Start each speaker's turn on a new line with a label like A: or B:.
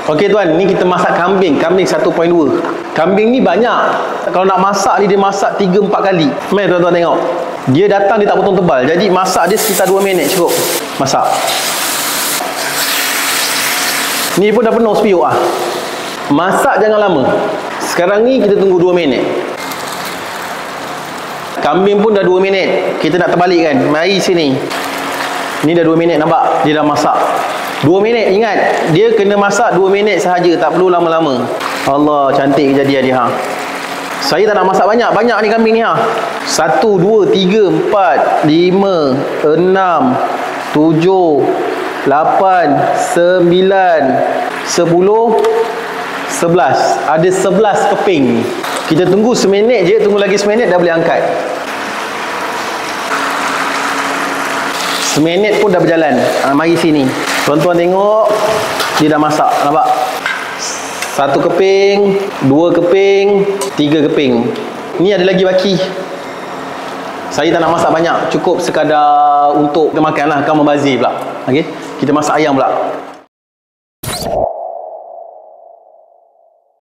A: Okey tuan, ni kita masak kambing. Kambing 1.2. Kambing ni banyak. Kalau nak masak ni, dia masak 3-4 kali. Mari tuan-tuan tengok. Dia datang, dia tak potong tebal. Jadi masak dia sekitar 2 minit cukup. Masak. Ni pun dah penuh sepiuk lah. Masak jangan lama. Sekarang ni kita tunggu 2 minit. Kambing pun dah 2 minit. Kita nak terbalik kan. Mari sini. Ni dah 2 minit, nampak? Dia dah masak 2 minit. Ingat, dia kena masak 2 minit sahaja. Tak perlu lama-lama. Allah, cantik kejadian dia. Saya tak nak masak banyak. Banyak ni kambing ni. 1, 2, 3, 4, 5, 6, 7, 8, 9, 10, 11. Ada 11 keping. Kita tunggu seminit je. Tunggu lagi seminit dah boleh angkat. Seminit pun dah berjalan. Mari sini. Tuan-tuan tengok. Dia dah masak. Nampak? 1 keping, 2 keping, 3 keping. Ni ada lagi baki. Saya tak nak masak banyak. Cukup sekadar untuk kita makan lah. Kan membazir pula. Okay? Kita masak ayam pula.